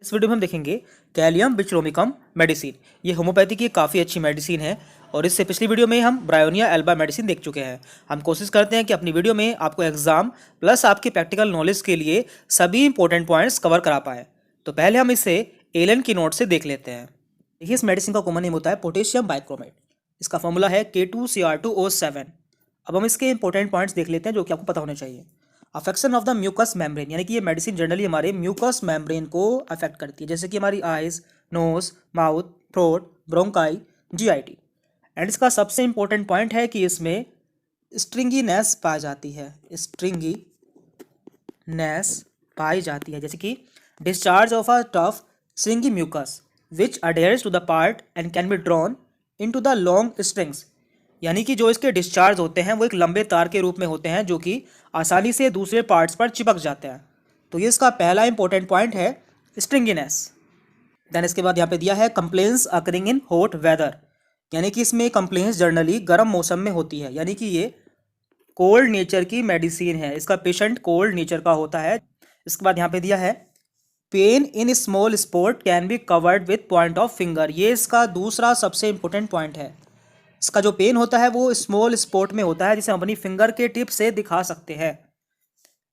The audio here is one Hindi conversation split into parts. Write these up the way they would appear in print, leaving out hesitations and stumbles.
इस वीडियो में हम देखेंगे कैलियम बिचरोमिकम मेडिसिन। ये होम्योपैथी की काफ़ी अच्छी मेडिसिन है और इससे पिछली वीडियो में हम ब्रायोनिया एल्बा मेडिसिन देख चुके हैं। हम कोशिश करते हैं कि अपनी वीडियो में आपको एग्जाम प्लस आपकी प्रैक्टिकल नॉलेज के लिए सभी इंपॉर्टेंट पॉइंट्स कवर करा पाएँ। तो पहले हम इसे एलन की नोट से देख लेते हैं। देखिए, इस मेडिसिन का कॉमन नेम होता है पोटेशियम बाइक्रोमेट। इसका फॉर्मूला है K2Cr2O7। अब हम इसके इंपॉर्टेंट पॉइंट्स देख लेते हैं जो कि आपको पता होने चाहिए। Affection of the mucous membrane, यानी कि ये मेडिसिन जनरली हमारे म्यूकस मेम्ब्रेन को अफेक्ट करती है, जैसे कि हमारी eyes, nose, mouth, throat, bronchi, GIT. And इसका सबसे इंपॉर्टेंट पॉइंट है कि इसमें स्ट्रिंगीनेस पाई जाती है। स्ट्रिंगीनेस पाई जाती है, जैसे कि discharge of a tough stringy mucus which adheres to the part and can be drawn into the long strings. यानी कि जो इसके डिस्चार्ज होते हैं वो एक लंबे तार के रूप में होते हैं जो कि आसानी से दूसरे पार्ट्स पर चिपक जाते हैं। तो ये इसका पहला इंपॉर्टेंट पॉइंट है, स्ट्रिंगीनेस। देन इसके बाद यहाँ पे दिया है complaints occurring in hot weather, यानी कि इसमें कंप्लेंट्स जनरली गर्म मौसम में होती है, यानी कि ये कोल्ड नेचर की मेडिसिन है। इसका पेशेंट कोल्ड नेचर का होता है। इसके बाद यहाँ पे दिया है pain in small spot can be covered with point of finger. ये इसका दूसरा सबसे इंपॉर्टेंट पॉइंट है। इसका जो पेन होता है वो स्मॉल स्पॉट में होता है, जिसे हम अपनी फिंगर के टिप से दिखा सकते हैं।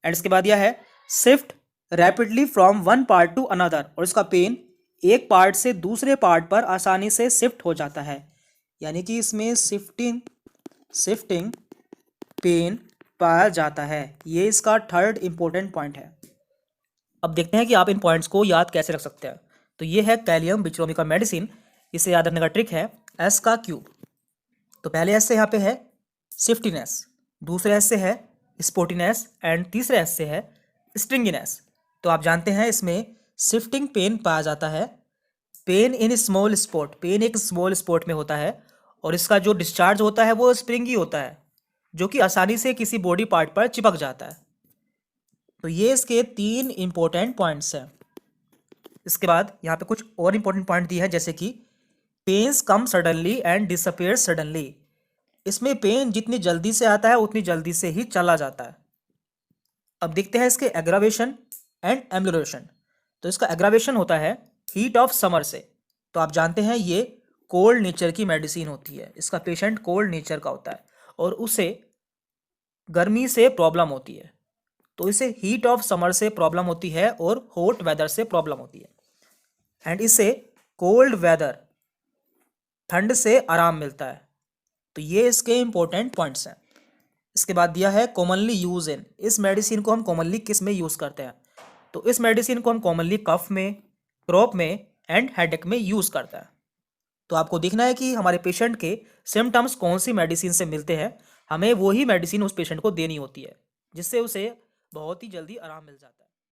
एंड इसके बाद यह है shift rapidly from one part two another, और इसका पेन एक पार्ट से दूसरे पार्ट पर आसानी से शिफ्ट हो जाता है, यानी कि इसमें शिफ्टिंग पेन पाया जाता है। ये इसका थर्ड इंपॉर्टेंट पॉइंट है। अब देखते हैं कि आप इन पॉइंट्स को याद कैसे रख सकते हैं। तो ये है कैलियम बिचरोमिका मेडिसिन। इसे याद रखने का ट्रिक है एस का क्यूब। तो पहले एस से यहाँ पे है शिफ्टीनेस, दूसरे एस से है स्पोर्टीनेस, एंड तीसरे एस से है स्ट्रिंगीनेस। तो आप जानते हैं इसमें शिफ्टिंग पेन पाया जाता है। Pain in small spot, pain एक स्मॉल स्पॉट में होता है, और इसका जो डिस्चार्ज होता है वो स्प्रिंगी होता है, जो कि आसानी से किसी बॉडी पार्ट पर चिपक जाता है। तो ये इसके तीन इंपॉर्टेंट पॉइंट्स हैं। इसके बाद यहाँ पे कुछ और इंपॉर्टेंट पॉइंट दिए हैं, जैसे कि pains come suddenly and disappear suddenly. इसमें पेन जितनी जल्दी से आता है उतनी जल्दी से ही चला जाता है। अब देखते हैं इसके एग्रावेशन एंड एम्लियोरेशन। तो इसका एग्रावेशन होता है हीट ऑफ समर से। तो आप जानते हैं ये कोल्ड नेचर की मेडिसिन होती है। इसका पेशेंट कोल्ड नेचर का होता है और उसे गर्मी से प्रॉब्लम होती है, तो इसे हीट ऑफ समर से प्रॉब्लम होती है और हॉट वेदर से प्रॉब्लम होती है। एंड इसे कोल्ड वेदर, ठंड से आराम मिलता है। तो ये इसके इंपॉर्टेंट पॉइंट्स हैं। इसके बाद दिया है कॉमनली यूज इन। इस मेडिसिन को हम कॉमनली किस में यूज़ करते हैं? तो इस मेडिसिन को हम कॉमनली कफ में, क्रॉप में एंड हेडेक में यूज़ करते हैं। तो आपको देखना है कि हमारे पेशेंट के सिम्टम्स कौन सी मेडिसिन से मिलते हैं, हमें वही मेडिसिन उस पेशेंट को देनी होती है, जिससे उसे बहुत ही जल्दी आराम मिल जाता है।